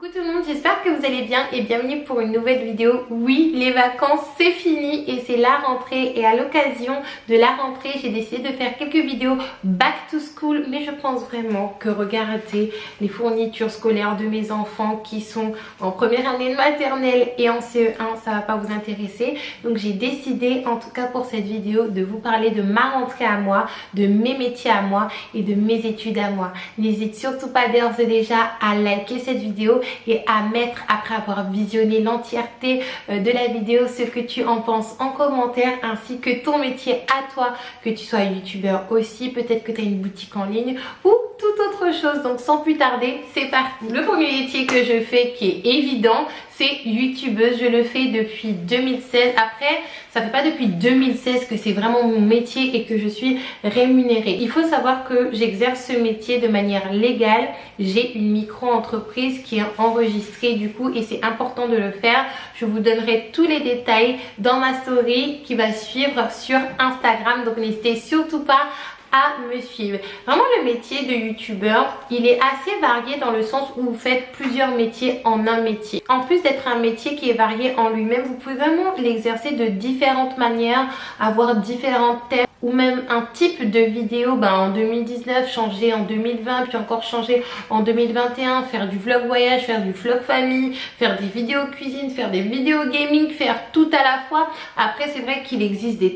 Coucou tout le monde, j'espère que vous allez bien et bienvenue pour une nouvelle vidéo. Oui, les vacances c'est fini et c'est la rentrée, et à l'occasion de la rentrée j'ai décidé de faire quelques vidéos back to school, mais je pense vraiment que regarder les fournitures scolaires de mes enfants qui sont en première année de maternelle et en CE1 ça va pas vous intéresser. Donc j'ai décidé en tout cas pour cette vidéo de vous parler de ma rentrée à moi, de mes métiers à moi et de mes études à moi. N'hésite surtout pas d'ores et déjà à liker cette vidéo et à mettre, après avoir visionné l'entièreté de la vidéo, ce que tu en penses en commentaire, ainsi que ton métier à toi, que tu sois youtubeur aussi, peut-être que tu as une boutique en ligne ou toute autre chose. Donc sans plus tarder, c'est parti. Le premier métier que je fais qui est évident, c'est youtubeuse. Je le fais depuis 2016. Après, ça fait pas depuis 2016 que c'est vraiment mon métier et que je suis rémunérée. Il faut savoir que j'exerce ce métier de manière légale. J'ai une micro-entreprise qui est enregistrée du coup, et c'est important de le faire. Je vous donnerai tous les détails dans ma story qui va suivre sur Instagram. Donc n'hésitez surtout pas à me suivre. Vraiment, le métier de youtubeur, il est assez varié dans le sens où vous faites plusieurs métiers en un métier. En plus d'être un métier qui est varié en lui-même, vous pouvez vraiment l'exercer de différentes manières, avoir différents thèmes ou même un type de vidéo en 2019, changer en 2020, puis encore changer en 2021, faire du vlog voyage, faire du vlog famille, faire des vidéos cuisine, faire des vidéos gaming, faire tout à la fois. Après, c'est vrai qu'il existe des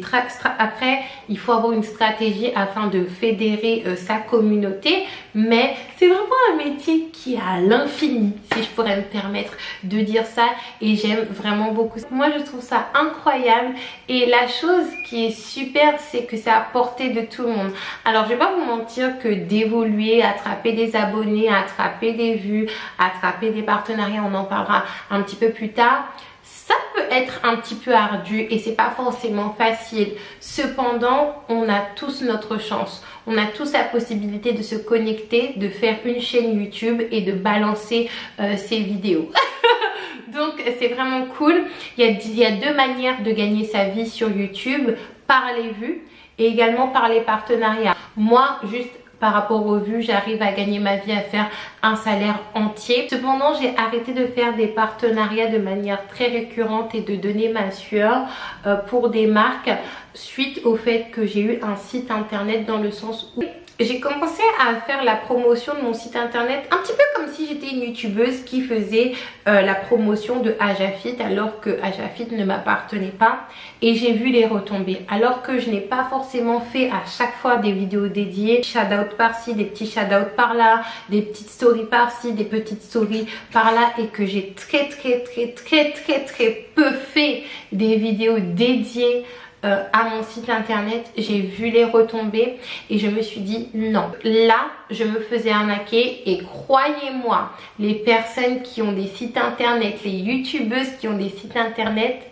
après, il faut avoir une stratégie afin de fédérer sa communauté, mais c'est vraiment un métier qui est à l'infini, si je pourrais me permettre de dire ça, et j'aime vraiment beaucoup. Moi, je trouve ça incroyable, et la chose qui est super, c'est que c'est à portée de tout le monde. Alors, je vais pas vous mentir que d'évoluer, attraper des abonnés, attraper des vues, attraper des partenariats, on en parlera un petit peu plus tard, ça peut être un petit peu ardu et c'est pas forcément facile. Cependant, on a tous notre chance. On a tous la possibilité de se connecter, de faire une chaîne YouTube et de balancer ses vidéos. Donc c'est vraiment cool. Il y a deux manières de gagner sa vie sur YouTube, par les vues et également par les partenariats. Moi, juste par rapport aux vues, j'arrive à gagner ma vie, à faire un salaire entier. Cependant, j'ai arrêté de faire des partenariats de manière très récurrente et de donner ma sueur pour des marques, suite au fait que j'ai eu un site internet, dans le sens où j'ai commencé à faire la promotion de mon site internet un petit peu comme si j'étais une youtubeuse qui faisait la promotion de Ajafit, alors que Ajafit ne m'appartenait pas, et j'ai vu les retombées. Alors que je n'ai pas forcément fait à chaque fois des vidéos dédiées, shout out par-ci, des petits shout out par-là, des petites stories par-ci, des petites stories par-là, et que j'ai très peu fait des vidéos dédiées à mon site internet, j'ai vu les retombées et je me suis dit non, là je me faisais arnaquer. Et croyez-moi, les personnes qui ont des sites internet, les youtubeuses qui ont des sites internet,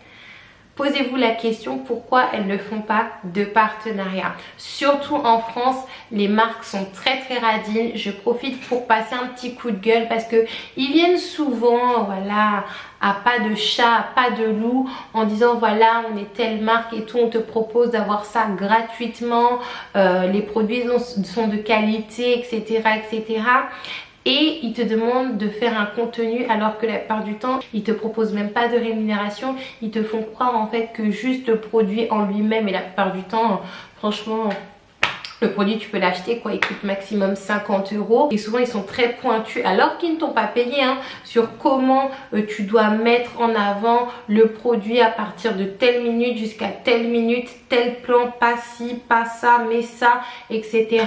posez-vous la question pourquoi elles ne font pas de partenariat. Surtout en France, les marques sont très radines. Je profite pour passer un petit coup de gueule parce que ils viennent souvent, voilà, à pas de chat, à pas de loup, en disant voilà, on est telle marque et tout, on te propose d'avoir ça gratuitement, les produits sont de qualité, etc. Et ils te demandent de faire un contenu, alors que la plupart du temps ils te proposent même pas de rémunération. Ils te font croire en fait que juste le produit en lui-même, et la plupart du temps franchement le produit tu peux l'acheter quoi, il coûte maximum 50 €, et souvent ils sont très pointus alors qu'ils ne t'ont pas payé sur comment tu dois mettre en avant le produit à partir de telle minute jusqu'à telle minute, tel plan, pas ci, pas ça, mais ça, etc.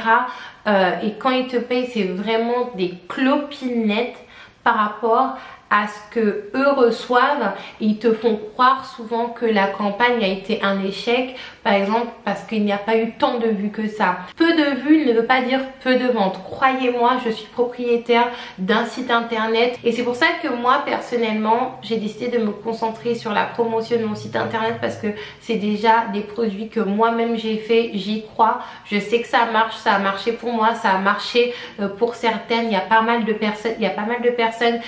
Et quand ils te payent, c'est vraiment des clopinettes par rapport à ce que eux reçoivent, et ils te font croire souvent que la campagne a été un échec, par exemple parce qu'il n'y a pas eu tant de vues que ça. Peu de vues ne veut pas dire peu de ventes. Croyez-moi, je suis propriétaire d'un site internet, et c'est pour ça que moi personnellement j'ai décidé de me concentrer sur la promotion de mon site internet, parce que c'est déjà des produits que moi-même j'ai fait, j'y crois, je sais que ça marche, ça a marché pour moi, ça a marché pour certaines. Il y a pas mal de personnes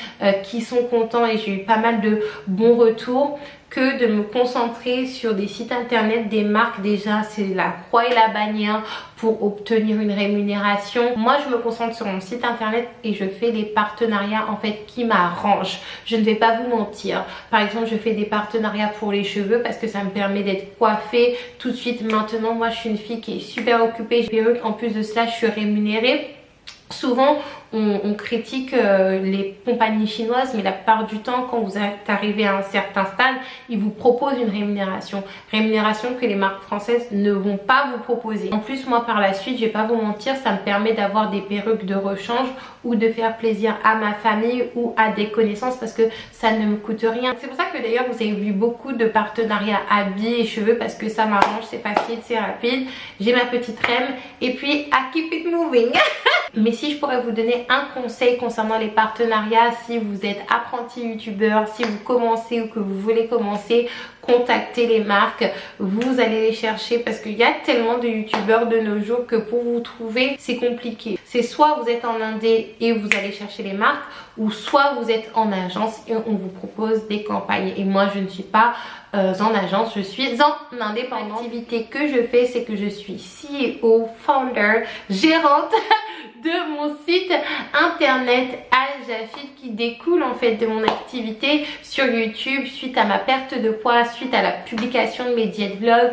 qui sont sont contents et j'ai eu pas mal de bons retours, que de me concentrer sur des sites internet, des marques. Déjà c'est la croix et la bannière pour obtenir une rémunération. Moi je me concentre sur mon site internet et je fais des partenariats en fait qui m'arrangent. Je ne vais pas vous mentir, par exemple je fais des partenariats pour les cheveux parce que ça me permet d'être coiffée tout de suite. Maintenant moi je suis une fille qui est super occupée, j'ai perruque, en plus de cela je suis rémunérée. Souvent on critique les compagnies chinoises, mais la plupart du temps quand vous êtes arrivé à un certain stade, ils vous proposent une rémunération que les marques françaises ne vont pas vous proposer. En plus moi par la suite, je vais pas vous mentir, ça me permet d'avoir des perruques de rechange ou de faire plaisir à ma famille ou à des connaissances parce que ça ne me coûte rien. C'est pour ça que d'ailleurs vous avez vu beaucoup de partenariats habits et cheveux parce que ça m'arrange, c'est facile, c'est rapide, j'ai ma petite rème et puis I keep it moving. Mais si je pourrais vous donner un conseil concernant les partenariats, si vous êtes apprenti youtubeur, si vous commencez ou que vous voulez commencer, contactez les marques, vous allez les chercher parce qu'il y a tellement de youtubeurs de nos jours que pour vous trouver c'est compliqué. C'est soit vous êtes en indé et vous allez chercher les marques, ou soit vous êtes en agence et on vous propose des campagnes. Et moi je ne suis pas en agence, je suis en indépendante. L'activité que je fais, c'est que je suis CEO, founder, gérante de mon site internet Ajafit qui découle en fait de mon activité sur YouTube suite à ma perte de poids, suite à la publication de mes diètes vlogs.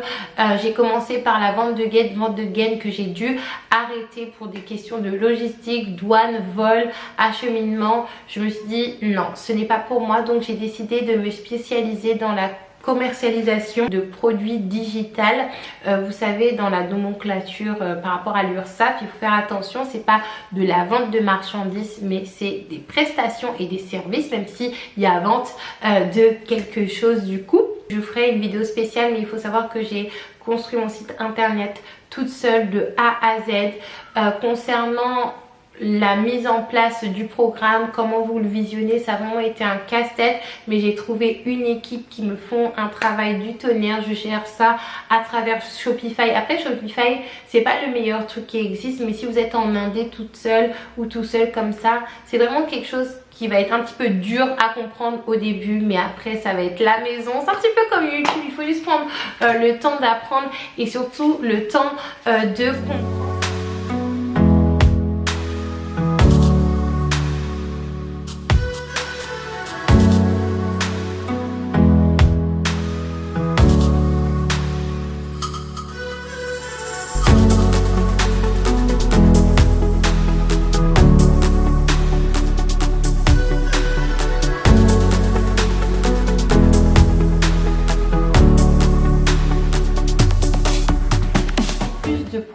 J'ai commencé par la vente de gaines que j'ai dû arrêter pour des questions de logistique, douane, vol, acheminement. Je me suis dit non, ce n'est pas pour moi, donc j'ai décidé de me spécialiser dans la commercialisation de produits digitales. Vous savez, dans la nomenclature par rapport à l'URSSAF, il faut faire attention, c'est pas de la vente de marchandises mais c'est des prestations et des services, même si il y a vente de quelque chose. Du coup je ferai une vidéo spéciale, mais il faut savoir que j'ai construit mon site internet toute seule de A à Z. Concernant la mise en place du programme, comment vous le visionnez, ça a vraiment été un casse-tête, mais j'ai trouvé une équipe qui me font un travail du tonnerre. Je gère ça à travers Shopify. Après Shopify c'est pas le meilleur truc qui existe, mais si vous êtes en indé toute seule ou tout seul comme ça, c'est vraiment quelque chose qui va être un petit peu dur à comprendre au début, mais après ça va être la maison. C'est un petit peu comme YouTube, il faut juste prendre le temps d'apprendre et surtout le temps de comprendre.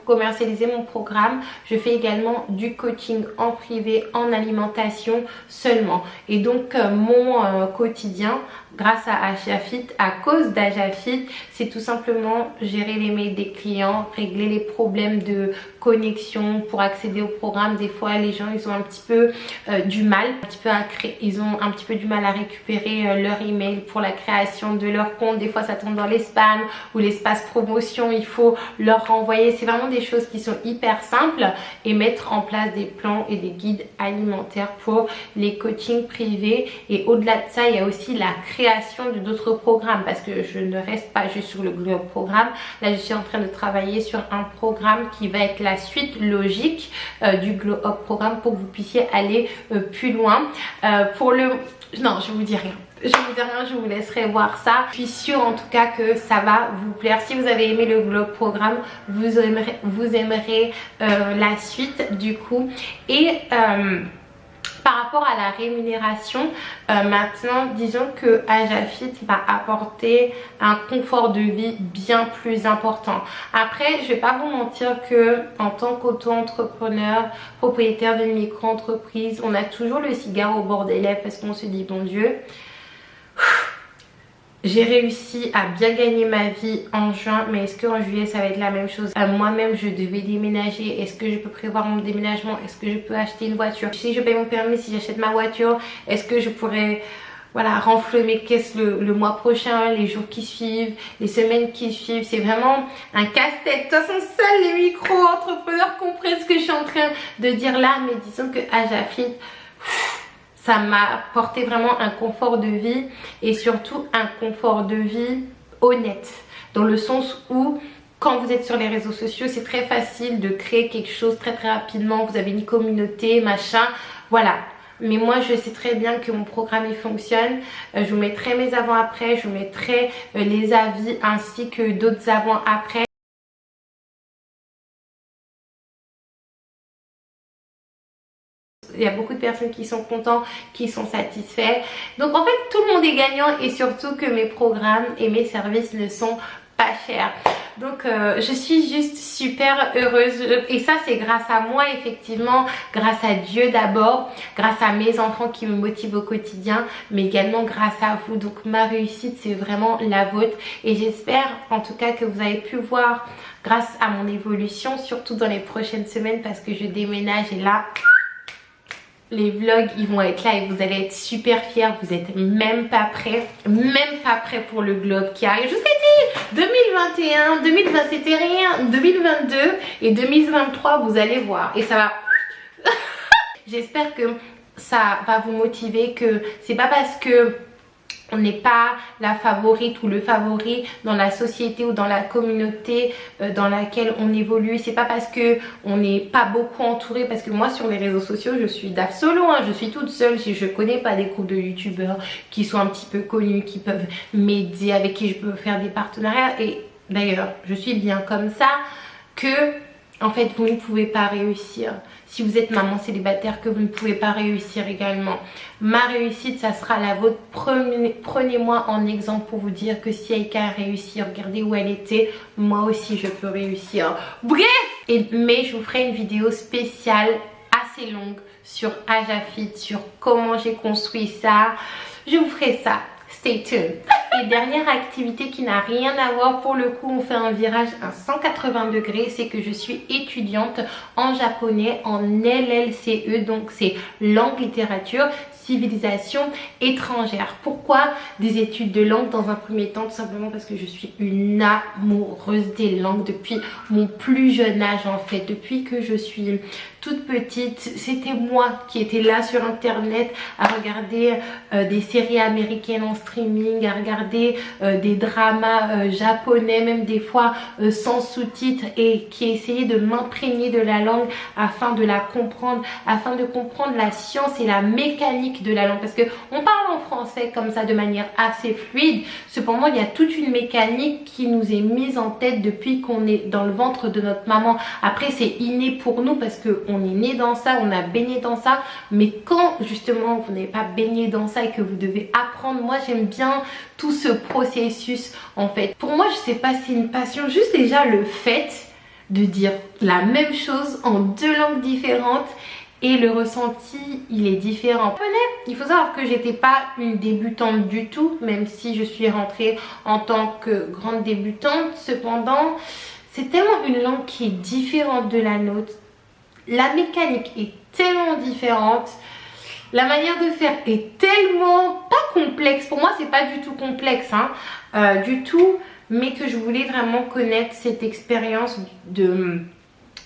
Commercialiser mon programme, je fais également du coaching en privé en alimentation seulement. Et donc mon quotidien grâce à Ajafit, à cause d'Ajafit, c'est tout simplement gérer les mails des clients, régler les problèmes de connexion pour accéder au programme. Des fois les gens ils ont un petit peu du mal, ils ont un petit peu du mal à récupérer leur email pour la création de leur compte. Des fois ça tombe dans les spams ou l'espace promotion, il faut leur renvoyer. C'est vraiment des choses qui sont hyper simples, et mettre en place des plans et des guides alimentaires pour les coachings privés. Et au-delà de ça, il y a aussi la création de d'autres programmes, parce que je ne reste pas juste sur le Glow Up programme. Là je suis en train de travailler sur un programme qui va être la suite logique du Glow Up programme pour que vous puissiez aller plus loin. Non, je vous dis rien. Je vous laisserai voir ça. Je suis sûre en tout cas que ça va vous plaire. Si vous avez aimé le Glow Up programme, vous aimerez la suite du coup. Et par rapport à la rémunération, maintenant disons que Ajafit m'a apporté un confort de vie bien plus important. Après je vais pas vous mentir que en tant qu'auto-entrepreneur, propriétaire d'une micro-entreprise, on a toujours le cigare au bord des lèvres parce qu'on se dit bon Dieu, j'ai réussi à bien gagner ma vie en juin, mais est-ce qu'en juillet ça va être la même chose? Moi-même je devais déménager, est-ce que je peux prévoir mon déménagement? Est-ce que je peux acheter une voiture? Si je paye mon permis, si j'achète ma voiture, est-ce que je pourrais renflouer mes caisses le mois prochain, les jours qui suivent, les semaines qui suivent? C'est vraiment un casse-tête. De toute façon seuls les micro-entrepreneurs comprennent ce que je suis en train de dire là, mais disons que Ajafit, ça m'a apporté vraiment un confort de vie et surtout un confort de vie honnête, dans le sens où quand vous êtes sur les réseaux sociaux, c'est très facile de créer quelque chose très rapidement. Vous avez une communauté, machin, voilà. Mais moi je sais très bien que mon programme il fonctionne. Je vous mettrai mes avant-après, je vous mettrai les avis ainsi que d'autres avant-après. Il y a beaucoup de personnes qui sont contents, qui sont satisfaits. Donc en fait tout le monde est gagnant et surtout que mes programmes et mes services ne sont pas chers. Donc je suis juste super heureuse et ça c'est grâce à moi effectivement, grâce à Dieu d'abord, grâce à mes enfants qui me motivent au quotidien, mais également grâce à vous. Donc ma réussite c'est vraiment la vôtre et j'espère en tout cas que vous avez pu voir grâce à mon évolution, surtout dans les prochaines semaines parce que je déménage et là les vlogs ils vont être là et vous allez être super fiers. Vous êtes même pas prêts pour le vlog qui arrive. Je vous ai dit 2021, 2020 c'était rien, 2022 et 2023 vous allez voir et ça va. J'espère que ça va vous motiver, que c'est pas parce que on n'est pas la favorite ou le favori dans la société ou dans la communauté dans laquelle on évolue. C'est pas parce que on n'est pas beaucoup entouré, parce que moi sur les réseaux sociaux je suis DAF solo, hein, je suis toute seule. Je connais pas des groupes de youtubeurs qui sont un petit peu connus, qui peuvent m'aider, avec qui je peux faire des partenariats. Et d'ailleurs je suis bien comme ça, que en fait vous ne pouvez pas réussir si vous êtes maman célibataire, que vous ne pouvez pas réussir également. Ma réussite ça sera la vôtre. Prenez-moi en exemple pour vous dire que si Aïka a réussi, regardez où elle était, moi aussi je peux réussir. Bref, mais je vous ferai une vidéo spéciale assez longue sur Ajafit, sur comment j'ai construit ça. Je vous ferai ça. Stay tuned. Et dernière activité qui n'a rien à voir, pour le coup on fait un virage à 180 degrés, c'est que je suis étudiante en japonais en LLCE, donc c'est langue, littérature, civilisation étrangère. Pourquoi des études de langue? Dans un premier temps tout simplement parce que je suis une amoureuse des langues depuis mon plus jeune âge en fait. Depuis que je suis toute petite, c'était moi qui étais là sur internet à regarder des séries américaines en streaming, à regarder des dramas japonais, même des fois sans sous-titres, et qui essayait de m'imprégner de la langue afin de la comprendre, afin de comprendre la science et la mécanique de la langue, parce que on parle en français comme ça de manière assez fluide, cependant il y a toute une mécanique qui nous est mise en tête depuis qu'on est dans le ventre de notre maman. Après c'est inné pour nous parce que on est né dans ça, on a baigné dans ça, mais quand justement vous n'avez pas baigné dans ça et que vous devez apprendre, moi j'aime bien tout ce processus en fait. Pour moi je sais pas, c'est une passion, juste déjà le fait de dire la même chose en deux langues différentes et le ressenti il est différent. Il faut savoir que j'étais pas une débutante du tout, même si je suis rentrée en tant que grande débutante. Cependant c'est tellement une langue qui est différente de la nôtre, la mécanique est tellement différente, la manière de faire est tellement pas complexe. Pour moi c'est pas du tout complexe hein, du tout, mais que je voulais vraiment connaître cette expérience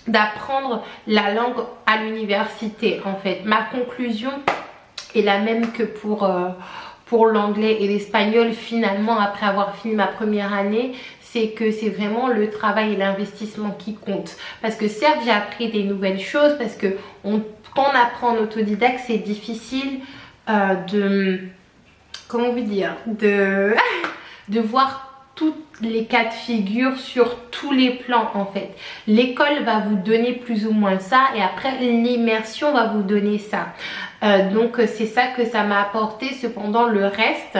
d'apprendre la langue à l'université en fait. Ma conclusion est la même que pour l'anglais et l'espagnol finalement, après avoir fini ma première année, c'est que c'est vraiment le travail et l'investissement qui comptent. Parce que certes j'ai appris des nouvelles choses, parce que quand on apprend en autodidacte c'est difficile comment vous dire, de voir toutes les cas de figure sur tous les plans en fait. L'école va vous donner plus ou moins ça et après l'immersion va vous donner ça. Donc c'est ça que ça m'a apporté. Cependant le reste,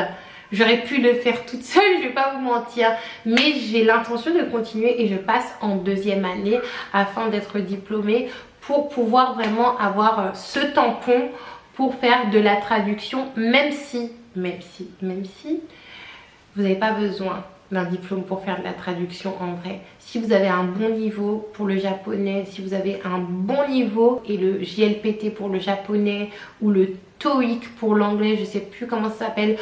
j'aurais pu le faire toute seule, je vais pas vous mentir, mais j'ai l'intention de continuer et je passe en deuxième année afin d'être diplômée pour pouvoir vraiment avoir ce tampon pour faire de la traduction, même si vous n'avez pas besoin d'un diplôme pour faire de la traduction en vrai. Si vous avez un bon niveau pour le japonais, si vous avez un bon niveau et le JLPT pour le japonais ou le TOEIC pour l'anglais, je sais plus comment ça s'appelle,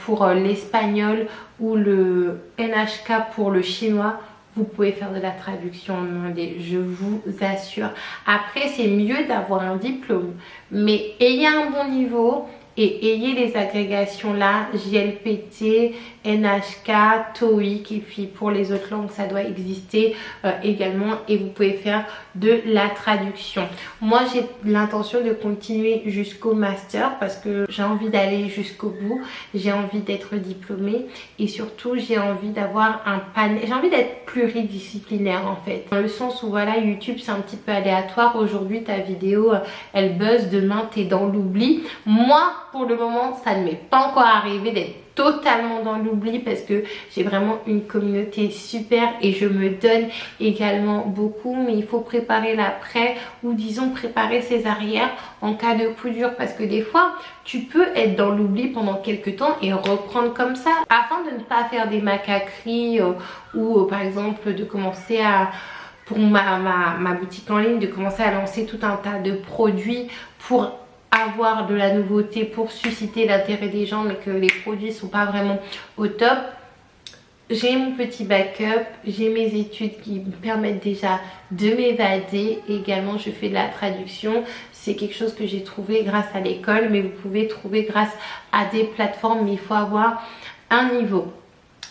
pour l'espagnol, ou le NHK pour le chinois, vous pouvez faire de la traduction en anglais, je vous assure. Après c'est mieux d'avoir un diplôme, mais ayez un bon niveau et ayez les agrégations là, JLPT, NHK, TOEIC, et puis pour les autres langues ça doit exister également, et vous pouvez faire de la traduction. Moi j'ai l'intention de continuer jusqu'au master parce que j'ai envie d'aller jusqu'au bout, j'ai envie d'être diplômée et surtout j'ai envie d'avoir un panel, j'ai envie d'être pluridisciplinaire en fait, dans le sens où voilà, YouTube c'est un petit peu aléatoire. Aujourd'hui ta vidéo elle buzz, demain t'es dans l'oubli. Moi pour le moment ça ne m'est pas encore arrivé d'être totalement dans l'oubli parce que j'ai vraiment une communauté super et je me donne également beaucoup, mais il faut préparer l'après, ou disons préparer ses arrières en cas de coup dur, parce que des fois tu peux être dans l'oubli pendant quelques temps et reprendre comme ça, afin de ne pas faire des macaqueries ou par exemple de commencer à, pour ma boutique en ligne, de commencer à lancer tout un tas de produits pour avoir de la nouveauté, pour susciter l'intérêt des gens, mais que les produits sont pas vraiment au top. J'ai mon petit backup, j'ai mes études qui me permettent déjà de m'évader. Également je fais de la traduction, c'est quelque chose que j'ai trouvé grâce à l'école, mais vous pouvez trouver grâce à des plateformes, mais il faut avoir un niveau.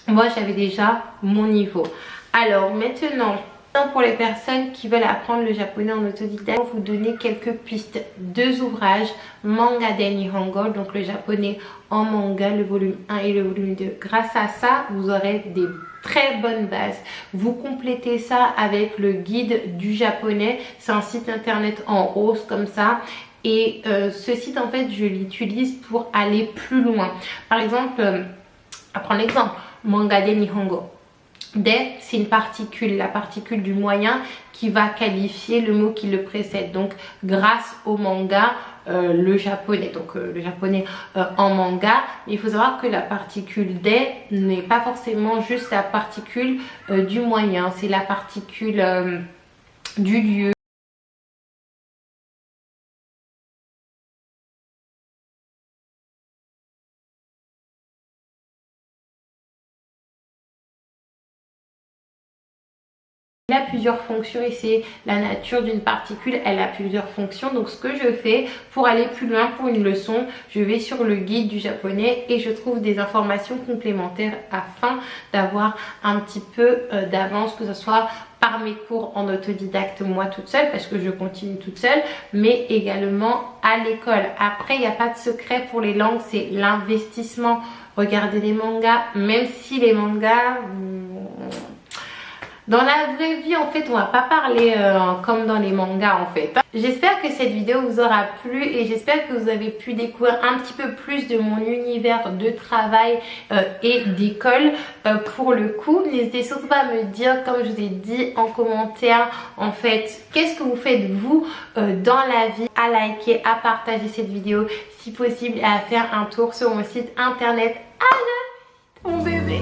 Moi j'avais déjà mon niveau. Alors maintenant, pour les personnes qui veulent apprendre le japonais en autodidacte, je vais vous donner quelques pistes. 2 ouvrages, Manga de Nihongo, donc le japonais en manga, le volume 1 et le volume 2. Grâce à ça, vous aurez des très bonnes bases. Vous complétez ça avec le guide du japonais. C'est un site internet en rose comme ça. Et ce site en fait je l'utilise pour aller plus loin. Par exemple, à prendre l'exemple, Manga de Nihongo. De, c'est une particule, la particule du moyen qui va qualifier le mot qui le précède. Donc grâce au manga, le japonais, donc le japonais en manga, il faut savoir que la particule des n'est pas forcément juste la particule du moyen, c'est la particule du lieu. Elle a plusieurs fonctions et c'est la nature d'une particule, elle a plusieurs fonctions. Donc ce que je fais pour aller plus loin pour une leçon, je vais sur le guide du japonais et je trouve des informations complémentaires afin d'avoir un petit peu d'avance, que ce soit par mes cours en autodidacte moi toute seule, parce que je continue toute seule, mais également à l'école. Après il n'y a pas de secret pour les langues, c'est l'investissement. Regardez les mangas, même si les mangas... Dans la vraie vie en fait on va pas parler comme dans les mangas en fait. J'espère que cette vidéo vous aura plu et j'espère que vous avez pu découvrir un petit peu plus de mon univers de travail et d'école. Pour le coup, n'hésitez surtout pas à me dire, comme je vous ai dit en commentaire, en fait qu'est-ce que vous faites vous dans la vie, à liker, à partager cette vidéo si possible et à faire un tour sur mon site internet. Mon bébé.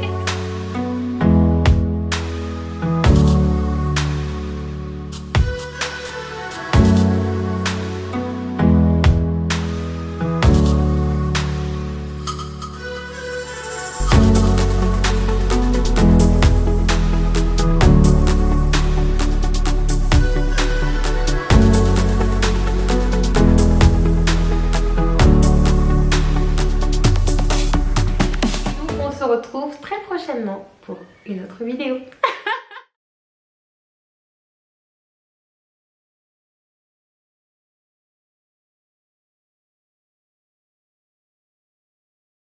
On se retrouve très prochainement pour une autre vidéo.